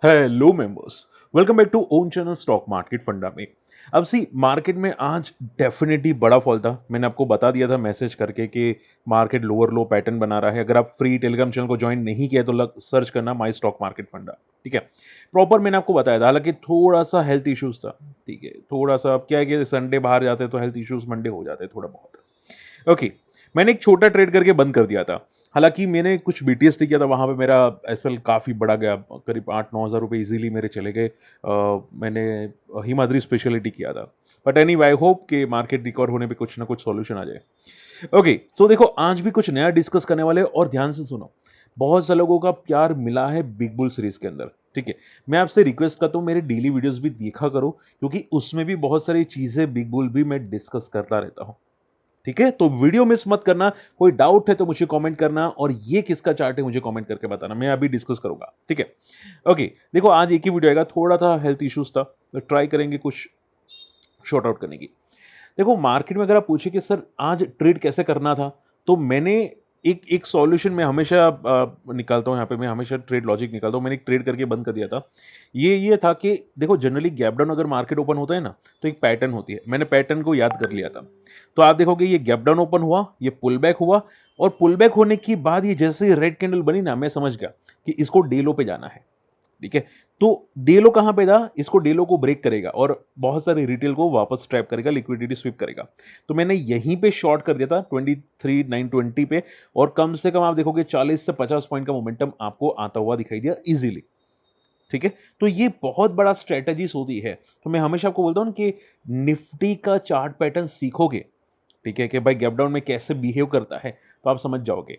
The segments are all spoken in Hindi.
Hello members, welcome back to own channel stock market funda में। अब सी मार्केट में आज डेफिनेटली बड़ा फॉल था। मैंने आपको बता दिया था मैसेज करके कि मार्केट लोअर लो पैटर्न बना रहा है। अगर आप फ्री टेलीग्राम चैनल को ज्वाइन नहीं किया तो सर्च करना माई स्टॉक मार्केट फंडा। ठीक है, प्रॉपर मैंने आपको बताया था। हालांकि थोड़ा सा हेल्थ इश्यूज था। ठीक है, थोड़ा सा अब क्या है कि संडे बाहर जाते तो हेल्थ इश्यूज मंडे हो जाते थोड़ा बहुत। ओके, मैंने एक छोटा ट्रेड करके बंद कर दिया था। हालांकि मैंने कुछ बीटीएसटी किया था, वहां पे मेरा एसएल काफ़ी बढ़ा गया, करीब 8-9 हज़ार रुपये इजीली मेरे चले गए। मैंने हिमाद्री स्पेशलिटी किया था। बट एनी आई होप कि मार्केट रिकवर होने पे कुछ ना कुछ सॉल्यूशन आ जाए। ओके, तो देखो आज भी कुछ नया डिस्कस करने वाले हैं और ध्यान से सुनो। बहुत से लोगों का प्यार मिला है बिग बुल सीरीज के अंदर। ठीक है, मैं आपसे रिक्वेस्ट करता हूँ मेरे डेली वीडियोस भी देखा करो, क्योंकि उसमें भी बहुत सारी चीजें बिग बुल भी मैं डिस्कस करता रहता हूँ। ठीक है, तो वीडियो मिस मत करना। कोई डाउट है तो मुझे कमेंट करना, और ये किसका चार्ट है मुझे कमेंट करके बताना, मैं अभी डिस्कस करूंगा। ठीक है, ओके। देखो आज एक ही वीडियो आएगा, थोड़ा था हेल्थ इश्यूज था तो ट्राई करेंगे कुछ शॉर्ट आउट करने की। देखो मार्केट में अगर आप पूछे कि सर आज ट्रेड कैसे करना था, तो मैंने एक एक सॉल्यूशन मैं हमेशा निकालता हूं। यहाँ पे मैं हमेशा ट्रेड लॉजिक निकालता हूं। मैंने एक ट्रेड करके बंद कर दिया था। ये था कि देखो जनरली गैप डाउन अगर मार्केट ओपन होता है ना, तो एक पैटर्न होती है। मैंने पैटर्न को याद कर लिया था। तो आप देखोगे ये गैप डाउन ओपन हुआ, ये पुल बैक हुआ, और पुल बैक होने के बाद ये जैसे रेड कैंडल बनी ना, मैं समझ गया कि इसको डे लो पे जाना है। ठीक है, तो डे लो कहां पे था, इसको डे लो को ब्रेक करेगा और बहुत सारे रिटेल को वापस ट्रैप करेगा, लिक्विडिटी स्वीप करेगा। तो मैंने यहीं पे शॉर्ट कर दिया था 23,920 पे, और कम से कम आप देखोगे 40 से 50 पॉइंट का मोमेंटम आपको आता हुआ दिखाई दिया इजीली। ठीक है, तो ये बहुत बड़ा स्ट्रेटजीज होती है। तो मैं हमेशा आपको बोलता हूं कि निफ्टी का चार्ट पैटर्न सीखोगे, ठीक है, कि भाई गैप डाउन में कैसे बिहेव करता है, तो आप समझ जाओगे।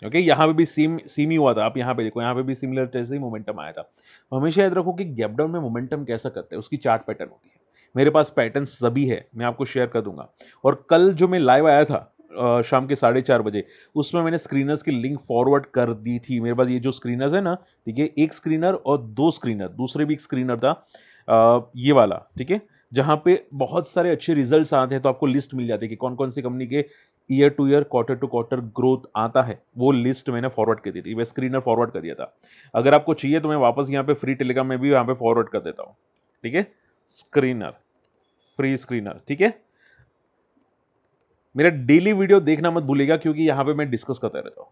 ओके, यहाँ पे भी सेम ही हुआ था। आप यहाँ पे देखो, यहाँ पे भी सिमिलर जैसे ही मोमेंटम आया था। तो हमेशा याद रखो कि गैप डाउन में मोमेंटम कैसा करते हैं, उसकी चार्ट पैटर्न होती है। मेरे पास पैटर्न सभी है, मैं आपको शेयर कर दूंगा। और कल जो मैं लाइव आया था शाम के 4:30 बजे, उसमें मैंने स्क्रीनर्स की लिंक फॉरवर्ड कर दी थी। मेरे पास ये जो स्क्रीनर्स है ना, ठीक है, एक स्क्रीनर और दो स्क्रीनर, दूसरे भी एक स्क्रीनर था ये वाला। ठीक है, जहां पे बहुत सारे अच्छे रिजल्ट्स आते हैं, तो आपको लिस्ट मिल जाती है कि कौन कौन सी कंपनी के year to year, quarter to quarter growth आता है। वो लिस्ट मैंने फॉरवर्ड कर दी थी, मैं स्क्रीनर फॉरवर्ड कर दिया था। अगर आपको चाहिए तो मैं वापस यहाँ पे फ्री टेलीग्राम में भी यहाँ पे फॉरवर्ड कर देता हूँ। ठीक है, स्क्रीनर, फ्री स्क्रीनर। ठीक है, मेरा डेली वीडियो देखना मत भूलिएगा, क्योंकि यहाँ पे मैं डिस्कस करता रहता हूँ।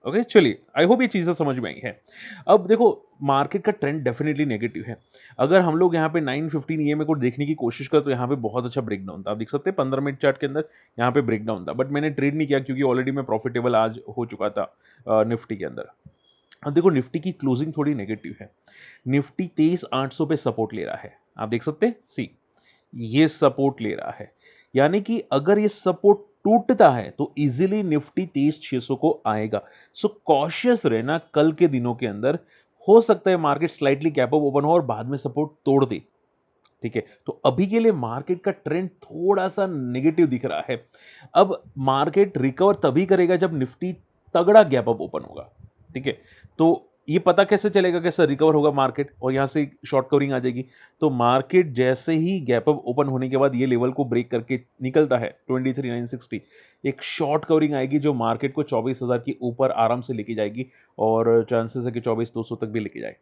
ओके, चलिए, आई होप ये चीजें समझ में आई है। अब देखो मार्केट का ट्रेंड डेफिनेटली नेगेटिव है। अगर हम लोग यहाँ पे 915 ईएमए को देखने की कोशिश करें, तो यहाँ पे बहुत अच्छा ब्रेकडाउन था। आप देख सकते हैं 15 मिनट चार्ट के अंदर यहाँ पे ब्रेकडाउन था, बट मैंने ट्रेड नहीं किया क्योंकि ऑलरेडी मैं प्रॉफिटेबल आज हो चुका था निफ्टी के अंदर। अब देखो निफ्टी की क्लोजिंग थोड़ी नेगेटिव है। निफ्टी 23,800 पे सपोर्ट ले रहा है। आप देख सकते हैं, सी ये सपोर्ट ले रहा है, यानी कि अगर ये सपोर्ट टूटता है तो इजीली निफ्टी 23,600 को आएगा। सो कॉशियस रहना कल के दिनों के अंदर। हो सकता है market slightly gap up open हो और बाद में सपोर्ट तोड़ दे। ठीक है, तो अभी के लिए मार्केट का ट्रेंड थोड़ा सा नेगेटिव दिख रहा है। अब मार्केट रिकवर तभी करेगा जब निफ्टी तगड़ा गैप अप ओपन होगा। ठीक है, तो ये पता कैसे चलेगा कैसे रिकवर होगा मार्केट, और यहां से शॉर्ट कवरिंग आ जाएगी। तो मार्केट जैसे ही गैप अप ओपन होने के बाद ये लेवल को ब्रेक करके निकलता है 23,960, एक शॉर्ट कवरिंग आएगी जो मार्केट को 24,000 के ऊपर आराम से लेके जाएगी, और चांसेस है कि 24,200 तक भी लेके जाए।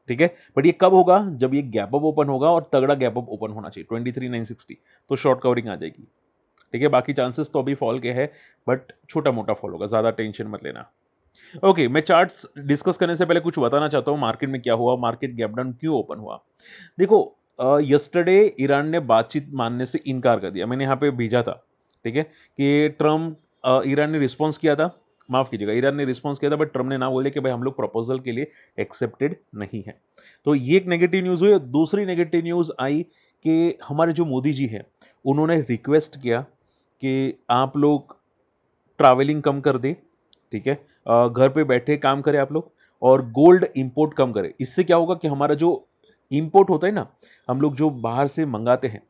ठीक है, बट ये कब होगा, जब ये गैप अप ओपन होगा, और तगड़ा गैप अप ओपन होना चाहिए 23,960, तो शॉर्ट कवरिंग आ जाएगी। ठीक है, बाकी चांसेस तो अभी फॉल के हैं, बट छोटा मोटा फॉल होगा, ज्यादा टेंशन मत लेना। ओके, मैं चार्ट्स डिस्कस करने से पहले कुछ बताना चाहता हूं मार्केट में क्या हुआ, मार्केट गैप डाउन क्यों ओपन हुआ। देखो यस्टरडे ईरान ने बातचीत मानने से इनकार कर दिया। मैंने यहाँ पे भेजा था, ठीक है, कि ट्रम्प ईरान ने रिस्पॉन्स किया था, माफ कीजिएगा, ईरान ने रिस्पॉन्स किया था, बट ट्रम्प ने ना बोले कि भाई हम लोग प्रपोजल के लिए एक्सेप्टेड नहीं है। तो ये एक नेगेटिव न्यूज हुई। दूसरी नेगेटिव न्यूज आई कि हमारे जो मोदी जी हैं, उन्होंने रिक्वेस्ट किया कि आप लोग ट्रैवलिंग कम कर दें। ठीक है, घर पे बैठे काम करें आप लोग, और गोल्ड इंपोर्ट कम करें। इससे क्या होगा कि हमारा जो इंपोर्ट होता है ना, हम लोग जो बाहर से मंगाते हैं,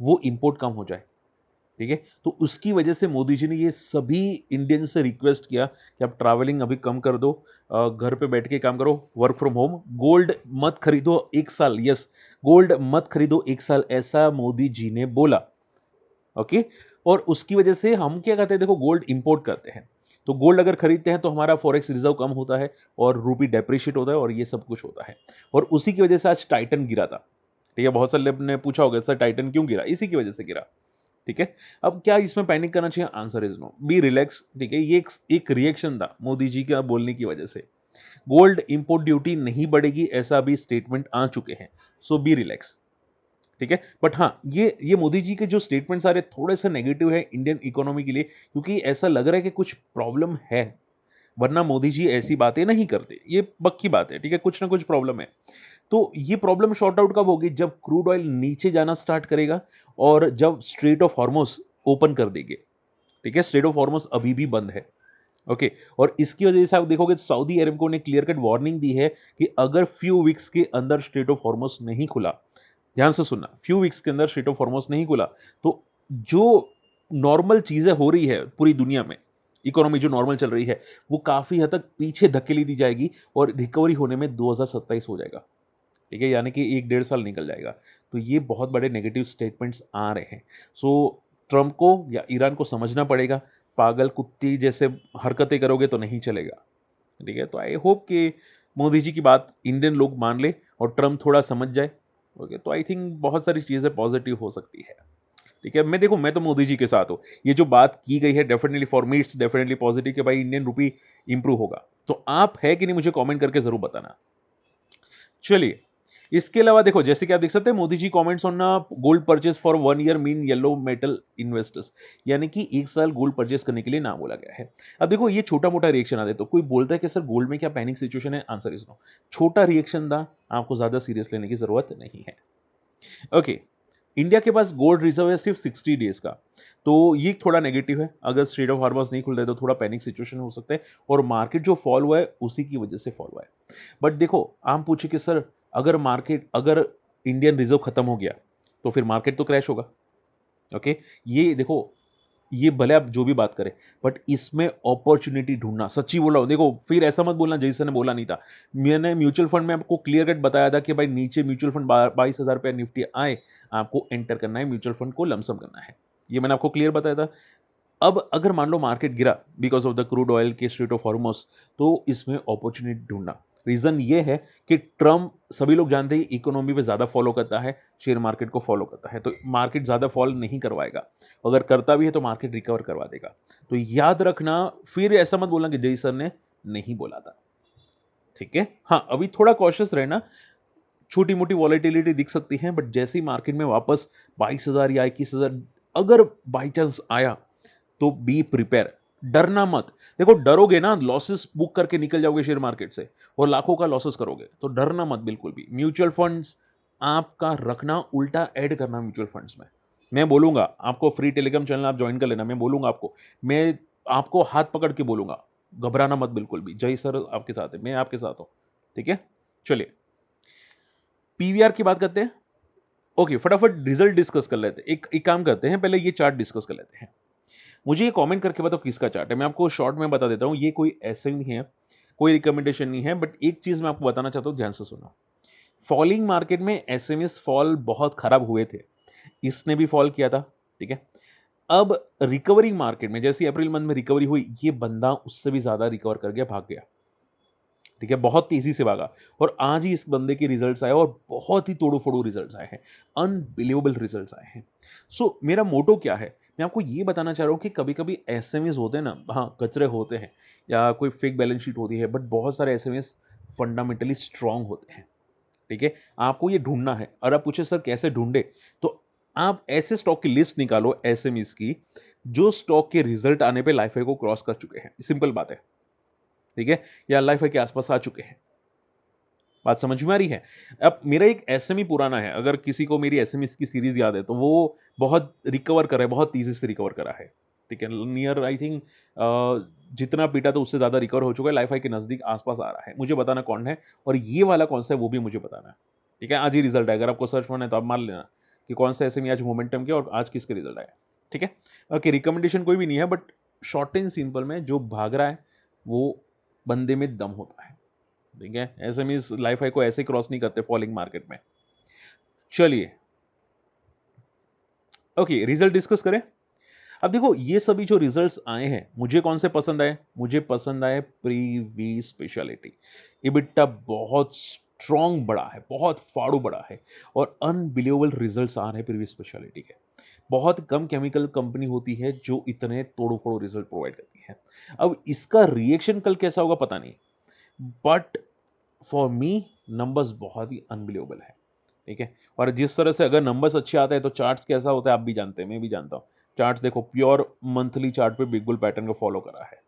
वो इंपोर्ट कम हो जाए। ठीक है, तो उसकी वजह से मोदी जी ने ये सभी इंडियन से रिक्वेस्ट किया कि आप ट्रैवलिंग अभी कम कर दो, घर पे बैठ के काम करो, वर्क फ्रॉम होम, गोल्ड मत खरीदो 1 साल। यस, गोल्ड मत खरीदो 1 साल, ऐसा मोदी जी ने बोला। ओके, और उसकी वजह से हम क्या करते हैं, देखो गोल्ड इंपोर्ट करते हैं, तो गोल्ड अगर खरीदते हैं तो हमारा फॉरेक्स रिजर्व कम होता है और रूपी डेप्रिशिएट होता है और ये सब कुछ होता है, और उसी की वजह से आज टाइटन गिरा था। ठीक है, बहुत सारे लोग ने पूछा होगा सर टाइटन क्यों गिरा, इसी की वजह से गिरा। ठीक है, अब क्या इसमें पैनिक करना चाहिए? Answer is no, be relax. ठीक है, ये एक रिएक्शन था मोदी जी का बोलने की वजह से। गोल्ड इंपोर्ट ड्यूटी नहीं बढ़ेगी ऐसा भी स्टेटमेंट आ चुके हैं, सो बी रिलैक्स। ठीक है, बट हाँ, ये मोदी जी के जो स्टेटमेंट्स आ रहे थोड़े से नेगेटिव है इंडियन इकोनॉमी के लिए, क्योंकि ऐसा लग रहा है कि कुछ प्रॉब्लम है, वरना मोदी जी ऐसी बातें नहीं करते, ये पक्की बात है। ठीक है, कुछ ना कुछ प्रॉब्लम है। तो ये प्रॉब्लम सॉर्ट आउट कब होगी? जब क्रूड ऑयल नीचे जाना स्टार्ट करेगा और जब स्ट्रेट ऑफ हॉर्मुज ओपन कर देंगे। ठीक है, स्ट्रेट ऑफ हॉर्मुज अभी भी बंद है। ओके, और इसकी वजह से आप देखोगे तो सऊदी अरेबिको ने क्लियर कट वार्निंग दी है कि अगर फ्यू वीक्स के अंदर स्ट्रेट ऑफ हॉर्मुज नहीं खुला, ध्यान से सुनना, फ्यू वीक्स के अंदर स्ट्रेट ऑफ हॉर्मुज नहीं खुला, तो जो नॉर्मल चीजें हो रही है पूरी दुनिया में, इकोनॉमी जो नॉर्मल चल रही है, वो काफी हद तक पीछे धकेली दी जाएगी और रिकवरी होने में 2027 हो जाएगा। ठीक है, यानी कि 1 डेढ़ साल निकल जाएगा। तो ये बहुत बड़े नेगेटिव स्टेटमेंट्स आ रहे हैं। सो ट्रंप को या ईरान को समझना पड़ेगा, पागल कुत्ती जैसे हरकतें करोगे तो नहीं चलेगा। ठीक है, तो आई होप कि मोदी जी की बात इंडियन लोग मान ले और ट्रंप थोड़ा समझ जाए। ओके, तो आई थिंक बहुत सारी चीज़ें पॉजिटिव हो सकती है। ठीक है, मैं तो मोदी जी के साथ हूँ। ये जो बात की गई है definitely for me it's definitely positive कि भाई इंडियन रुपी इंप्रूव होगा। तो आप है कि नहीं मुझे कमेंट करके जरूर बताना। चलिए, इसके अलावा देखो, जैसे कि आप देख सकते हैं Modi ji comments on gold purchase for 1 year mean yellow metal investors, यानी कि 1 साल गोल्ड परचेज करने के लिए ना बोला गया है। अब देखो, ये छोटा मोटा रिएक्शन आ, तो कोई बोलता है कि सर गोल्ड में क्या पैनिक सिचुएशन है? आंसर इज नो, छोटा रिएक्शन था, आपको ज्यादा सीरियस लेने की जरूरत नहीं है। ओके, इंडिया के पास गोल्ड रिजर्व है सिर्फ 60 डेज का, तो ये थोड़ा नेगेटिव है। अगर स्ट्रेट ऑफ हार्बर्स नहीं खुल रहे तो थोड़ा पैनिक सिचुएशन हो सकता है, और मार्केट जो फॉल हुआ है उसी की वजह से फॉल हुआ है। बट देखो, आप पूछे कि सर अगर इंडियन रिजर्व खत्म हो गया तो फिर मार्केट तो क्रैश होगा। ओके, ये देखो, ये भले आप जो भी बात करें, बट इसमें अपॉर्चुनिटी ढूंढना, सच्ची बोल रहा हूं। देखो, फिर ऐसा मत बोलना जैसे ने बोला नहीं था। मैंने म्यूचुअल फंड में आपको क्लियर कट बताया था कि भाई नीचे म्यूचुअल फंड 22,000 रुपया निफ्टी आए, आपको एंटर करना है, म्यूचुअल फंड को लमसम करना है। ये मैंने आपको क्लियर बताया था। अब अगर मान लो मार्केट गिरा because of the crude oil के स्ट्रेट ऑफ हॉर्मस, तो इसमें अपॉर्चुनिटी ढूंढना। रीजन ये है कि ट्रम्प, सभी लोग जानते हैं, इकोनॉमी पे ज्यादा फॉलो करता है, शेयर मार्केट को फॉलो करता है, तो मार्केट ज्यादा फॉल नहीं करवाएगा। अगर करता भी है तो मार्केट रिकवर करवा देगा। तो याद रखना, फिर ऐसा मत बोलना कि जय सर ने नहीं बोला था। ठीक है, हाँ, अभी थोड़ा कॉशियस रहना। छोटी मोटी वॉलेटिलिटी दिख सकती है, बट जैसे ही मार्केट में वापस 22,000 या 21,000 अगर बाई चांस आया, तो बी प्रिपेयर, डरना मत। देखो, डरोगे ना, लॉसेस बुक करके निकल जाओगे शेयर मार्केट से और लाखों का लॉसेस करोगे, तो डरना मत बिल्कुल भी। म्यूचुअल फंड्स आपका रखना, उल्टा ऐड करना म्यूचुअल फंड्स में। मैं बोलूंगा आपको, फ्री टेलीग्राम चैनल आप ज्वाइन कर लेना, मैं बोलूंगा आपको, मैं आपको हाथ पकड़ के बोलूंगा, घबराना मत बिल्कुल भी। जय सर आपके साथ है, मैं आपके साथ हूं। ठीक है, चलिए पीवीआर की बात करते हैं। ओके, फटाफट रिजल्ट डिस्कस कर लेते हैं। एक काम करते हैं, पहले ये चार्ट डिस्कस कर लेते हैं। मुझे ये कमेंट करके बताओ किसका चार्ट है। मैं आपको शॉर्ट में बता देता हूँ, ये कोई ऐसे नहीं है, कोई रिकमेंडेशन नहीं है, बट एक चीज मैं आपको बताना चाहता हूँ, ध्यान से सुनो। फॉलिंग मार्केट में एसएमएस फॉल बहुत खराब हुए थे, इसने भी फॉल किया था। ठीक है, अब रिकवरी मार्केट में, जैसे अप्रैल मंथ में रिकवरी हुई, ये बंदा उससे भी ज्यादा रिकवर कर गया, भाग गया। ठीक है, बहुत तेजी से भागा, और आज ही इस बंदे के रिजल्ट्स आए और बहुत ही तोड़ो फोड़ो रिजल्ट्स आए हैं, अनबिलीवेबल रिजल्ट्स आए हैं। सो मेरा मोटो क्या है, मैं आपको ये बताना चाह रहा हूं कि कभी कभी एसएमएस होते हैं ना, हाँ, कचरे होते हैं या कोई फेक बैलेंस शीट होती है, बट बहुत सारे एसएमएस फंडामेंटली स्ट्रांग होते हैं। ठीक है, आपको ये ढूंढना है। और आप पूछे सर कैसे ढूंढे, तो आप ऐसे स्टॉक की लिस्ट निकालो एसएमएस की, जो स्टॉक के रिजल्ट आने पे लाइफ को क्रॉस कर चुके हैं, सिंपल बात है। ठीक है, या लाइफ के आसपास आ चुके हैं। बात समझ में आ रही है? अब मेरा एक एसएमई पुराना है, अगर किसी को मेरी एसएमईस की सीरीज याद है, तो वो बहुत रिकवर करा है, बहुत तेजी से रिकवर करा है। ठीक है, नियर आई थिंक जितना पीटा था उससे ज्यादा रिकवर हो चुका है, लाइफ हाई के नजदीक आसपास आ रहा है। मुझे बताना कौन है, और ये वाला कौन सा है वो भी मुझे बताना है। ठीक है, आज ही रिजल्ट है, अगर आपको सर्च करना है तो आप मान लेना कि कौन सा एसएमई आज मोमेंटम के और आज किसके रिजल्ट आए। ठीक है, ओके, रिकमेंडेशन कोई भी नहीं है, बट शॉर्ट एंड सिंपल में जो भाग रहा है वो बंदे में दम होता है। ठीक है, एसएमईज लाइफ हाई को ऐसे क्रॉस नहीं करते फॉलिंग मार्केट में। चलिए, ओके, रिजल्ट डिस्कस करें। अब देखो ये सभी जो रिजल्ट्स आए हैं, मुझे कौन से पसंद आए? मुझे पसंद आए प्रीवी स्पेशलिटी। EBITDA बहुत स्ट्रॉन्ग बढ़ा है, बहुत फाड़ू बढ़ा है और अनबिलीवेबल रिजल्ट्स आ रहे हैं प्रीवी स्पेशलिटी के। बहुत कम केमिकल कंपनी होती है जो इतने तोड़ो-फोड़ो रिजल्ट प्रोवाइड करती है। अब इसका रिएक्शन कल कैसा होगा पता नहीं, बट फॉर मी नंबर्स बहुत ही अनबिलीवेबल है, ठीक है? और जिस तरह से अगर नंबर्स अच्छे आते हैं तो चार्ट्स कैसा होता है आप भी जानते हैं, मैं भी जानता हूँ। चार्ट्स देखो प्योर मंथली चार्ट पे बिग बुल पैटर्न को फॉलो करा है,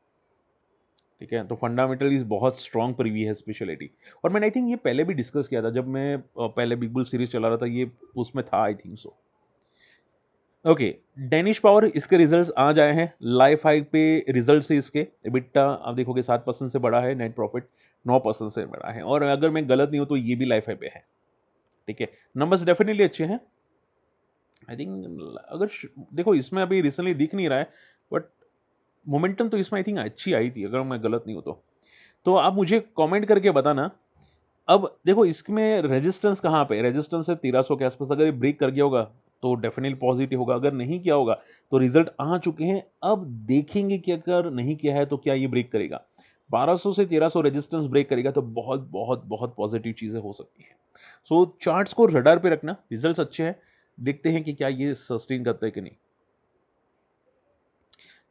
ठीक है? तो फंडामेंटलीज़ बहुत स्ट्रॉन्ग प्रीवी है स्पेशलिटी और मैंने आई थिंक ये पहले भी डिस्कस किया था जब मैं पहले बिग बुल सीरीज़ चला रहा था, ये उसमें था I think so. Okay, Danish power इसके रिजल्ट्स आज आए हैं, लाइफ हाई पे रिजल्ट्स है इसके। EBITDA आप देखोगे 7% से बढ़ा है, नेट प्रॉफिट 9% से बढ़ा है और अगर मैं गलत नहीं हूं तो ये भी लाइफ हाई पे है, ठीक है? नंबर्स डेफिनेटली अच्छे हैं। आई थिंक अगर देखो इसमें अभी रिसेंटली दिख नहीं रहा है, बट मोमेंटम तो इसमें आई थिंक अच्छी आई थी अगर मैं गलत नहीं हूं तो आप मुझे कमेंट करके बताना। अब देखो इसमें रेजिस्टेंस कहाँ पे, रेजिस्टेंस है 1300 के आसपास, अगर ये ब्रेक कर गया होगा तो डेफिनेटली पॉजिटिव होगा, अगर नहीं किया होगा तो रिजल्ट आ चुके हैं। अब देखेंगे कि अगर नहीं किया है तो क्या ये ब्रेक करेगा, 1200 से 1300 रेजिस्टेंस ब्रेक करेगा तो बहुत बहुत बहुत पॉजिटिव चीजें हो सकती हैं। सो चार्ट्स को रडार पे रखना, रिजल्ट्स अच्छे हैं, देखते हैं कि क्या ये सस्टेन करता है कि नहीं।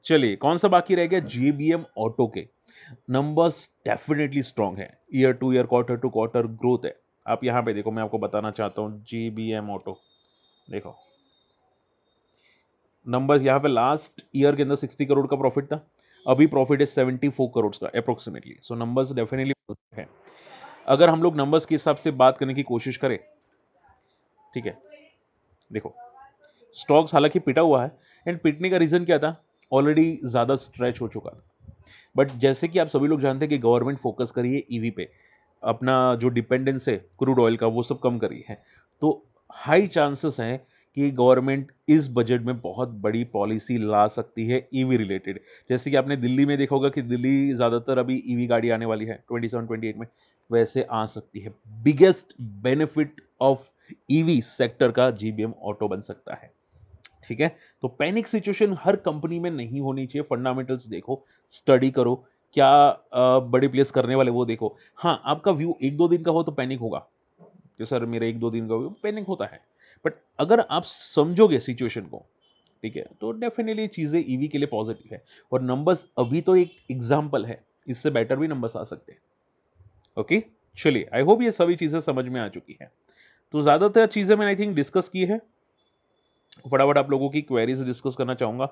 चलिए कौन सा बाकी रह गया, JBM ऑटो के नंबर्स डेफिनेटली स्ट्रांग है, year to year quarter to quarter growth है। आप यहां पे देखो, मैं आपको बताना चाहता हूं JBM ऑटो देखो नंबर्स, यहां पे लास्ट ईयर के अंदर 60 करोड़ का प्रॉफिट था, अभी प्रॉफिट है 74 करोड़ का अप्रोक्सीमेटली। सो नंबर्स डेफिनेटली है। अगर हम लोग नंबर्स के हिसाब से बात करने की कोशिश करें, ठीक है, देखो स्टॉक्स हालांकि पिटा हुआ है एंड पिटने का रीजन क्या था, ऑलरेडी ज्यादा स्ट्रेच हो चुका था। बट जैसे कि आप सभी लोग जानते हैं कि गवर्नमेंट फोकस करी है ईवी पे, अपना जो डिपेंडेंस है क्रूड ऑयल का वो सब कम करी है, तो हाई चांसेस हैं कि गवर्नमेंट इस बजट में बहुत बड़ी पॉलिसी ला सकती है ईवी रिलेटेड। जैसे कि आपने दिल्ली में देखा होगा कि दिल्ली ज़्यादातर अभी ईवी गाड़ी आने वाली है 27-28 में, वैसे आ सकती है। Biggest benefit of EV sector का JBM ऑटो बन सकता है, ठीक है? तो पैनिक सिचुएशन हर कंपनी में नहीं होनी चाहिए, फंडामेंटल्स देखो, स्टडी करो, क्या बड़े प्लेस करने वाले वो देखो। हाँ, आपका व्यू 1-2 दिन का हो तो पैनिक होगा, कि सर मेरा 1-2 दिन का व्यू पैनिक होता है। बट अगर आप समझोगे सिचुएशन को, ठीक है, तो डेफिनेटली चीज़ें ईवी के लिए पॉजिटिव है और नंबर्स अभी तो एक एग्जाम्पल है, इससे बेटर भी नंबर्स आ सकते हैं। ओके, चलिए आई होप ये सभी चीज़ें समझ में आ चुकी हैं। तो ज़्यादातर चीज़ें मैंने आई थिंक डिस्कस की है, फटाफट आप लोगों की क्वेरीज डिस्कस करना चाहूंगा।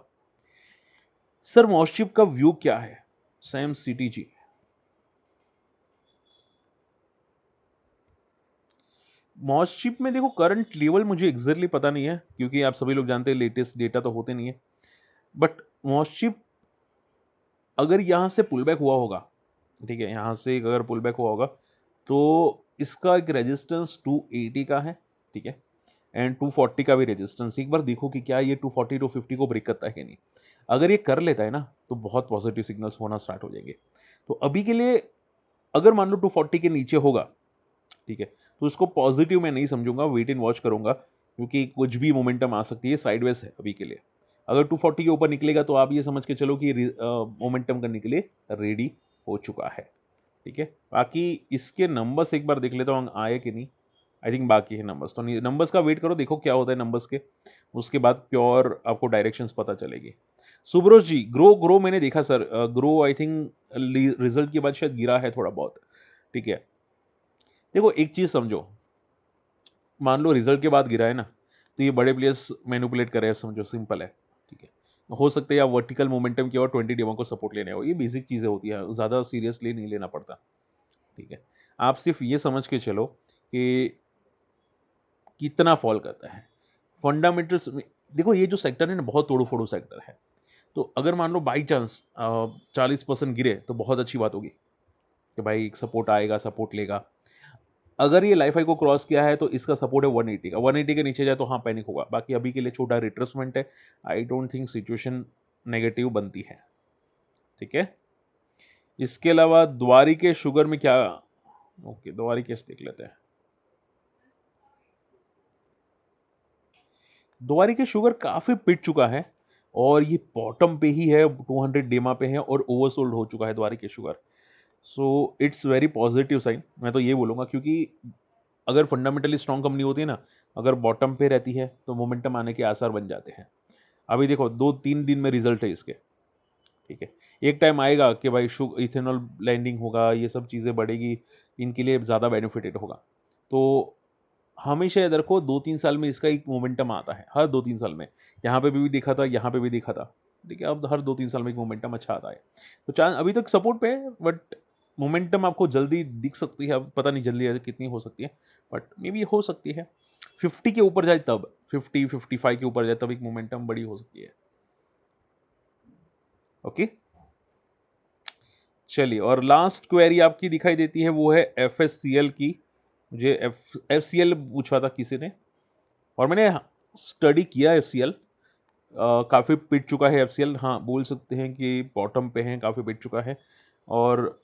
सर मॉस्चिप का व्यू क्या है, सैम CTG? मॉस्चिप में देखो करंट लेवल मुझे एग्जैक्टली पता नहीं है, क्योंकि आप सभी लोग जानते हैं लेटेस्ट डेटा तो होते नहीं है। बट मॉस्चिप अगर यहां से पुल बैक हुआ होगा, ठीक है, यहां से अगर पुल बैक हुआ होगा तो इसका एक रेजिस्टेंस 280 का है, ठीक है, एंड 240 का भी रेजिस्टेंस। एक बार देखो कि क्या ये 240 250 को ब्रेक करता है कि नहीं। अगर ये कर लेता है ना तो बहुत पॉजिटिव सिग्नल्स होना स्टार्ट हो जाएंगे। तो अभी के लिए अगर मान लो 240 के नीचे होगा, ठीक है, तो इसको पॉजिटिव मैं नहीं समझूंगा, वेट एंड वॉच करूंगा, क्योंकि कुछ भी मोमेंटम आ सकती है, साइडवेज है अभी के लिए। अगर 240 के ऊपर निकलेगा तो आप ये समझ के चलो कि मोमेंटम करने के लिए रेडी हो चुका है, ठीक है। बाकी इसके नंबर्स एक बार देख लेता हूँ आए कि नहीं। आई थिंक बाकी है नंबर्स, तो नंबर्स का वेट करो, देखो क्या होता है नंबर्स के, उसके बाद प्योर आपको डायरेक्शंस पता चलेगी। सुब्रोज जी, ग्रो ग्रो मैंने देखा sir, grow I think result के बाद शायद गिरा है थोड़ा बहुत, ठीक है। देखो एक चीज समझो, मान लो रिजल्ट के बाद गिरा है ना, तो ये बड़े प्लेयर्स मैनिपुलेट कर रहे हैं, समझो, सिंपल है, ठीक है। हो सकता है या वर्टिकल मोमेंटम की और 20 डेमो को सपोर्ट लेने हो, ये बेसिक चीजें होती है, ज्यादा सीरियसली नहीं लेना पड़ता, ठीक है। आप सिर्फ ये समझ के चलो कि कितना फॉल करता है फंडामेंटल्स में। देखो ये जो सेक्टर है ना बहुत तोड़ो फोड़ो सेक्टर है, तो अगर मान लो बाई चांस 40% गिरे तो बहुत अच्छी बात होगी कि भाई एक सपोर्ट आएगा, सपोर्ट लेगा। अगर ये लाइफ हाई को क्रॉस किया है तो इसका सपोर्ट है 180 का, 180 के नीचे जाए तो हाँ पैनिक होगा। बाकी अभी के लिए छोटा रिट्रेसमेंट है, I don't think situation negative बनती है, ठीक है। इसके अलावा द्वारी के शुगर में क्या, ओके द्वारी केस देख लेते हैं। द्वारी के शुगर काफी पिट चुका है, और ये बॉटम पे ही है, 200 डेमा पे है और ओवरसोल्ड हो चुका है Dwarika sugar. So it's very positive sign, मैं तो ये बोलूँगा, क्योंकि अगर फंडामेंटली स्ट्रॉन्ग कंपनी होती है ना, अगर बॉटम पे रहती है तो मोमेंटम आने के आसार बन जाते हैं। अभी देखो 2-3 दिन में रिजल्ट है इसके, ठीक है। एक टाइम आएगा कि भाई इथेनॉल ब्लेंडिंग होगा, ये सब चीज़ें बढ़ेगी, इनके लिए ज़्यादा बेनिफिटेड होगा। तो हमेशा याद रखो 2-3 साल में इसका एक मोमेंटम आता है, हर 2-3 साल में। यहाँ पे भी दिखा था, यहाँ पे भी दिखा था, ठीक है। अब हर 2-3 साल में एक मोमेंटम अच्छा आता है। तो चांस अभी तक सपोर्ट पे है, बट मोमेंटम आपको जल्दी दिख सकती है, अब पता नहीं जल्दी कितनी हो सकती है, बट मे बी हो सकती है। 50 के ऊपर जाए तब, 50-55 के ऊपर जाए तब एक मोमेंटम बड़ी हो सकती है। ओके, चलिए, और लास्ट क्वेरी आपकी दिखाई देती है वो है एफएससीएल की। मुझे एफसीएल पूछा था किसी ने, और मैंने स्टडी किया एफसीएल। काफ़ी पिट चुका है एफसीएल, हाँ बोल सकते हैं कि बॉटम पे है, काफ़ी पिट चुका है और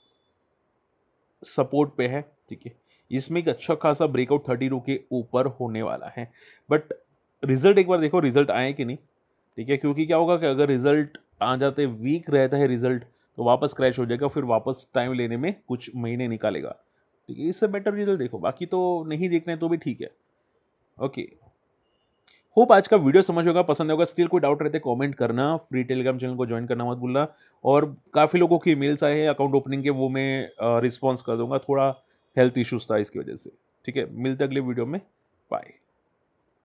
सपोर्ट पे है, ठीक है। इसमें एक अच्छा खासा ब्रेकआउट 32 के ऊपर होने वाला है, बट रिजल्ट एक बार देखो, रिजल्ट आए कि नहीं, ठीक है। क्योंकि क्या होगा कि अगर रिजल्ट आ जाते, वीक रहता है रिजल्ट, तो वापस क्रैश हो जाएगा, फिर वापस टाइम लेने में कुछ महीने निकालेगा, ठीक है। इससे बेटर रिजल्ट देखो, बाकी तो नहीं देखना है तो भी ठीक है। ओके, होप आज का वीडियो समझ होगा, पसंद होगा। स्टिल कोई डाउट रहते कमेंट करना, फ्री टेलीग्राम चैनल को ज्वाइन करना मत भूलना। और काफ़ी लोगों की मेल्स आए हैं अकाउंट ओपनिंग के, वो मैं रिस्पॉन्स कर दूंगा। थोड़ा हेल्थ इश्यूज था इसकी वजह से, ठीक है। मिलते अगले वीडियो में, बाय।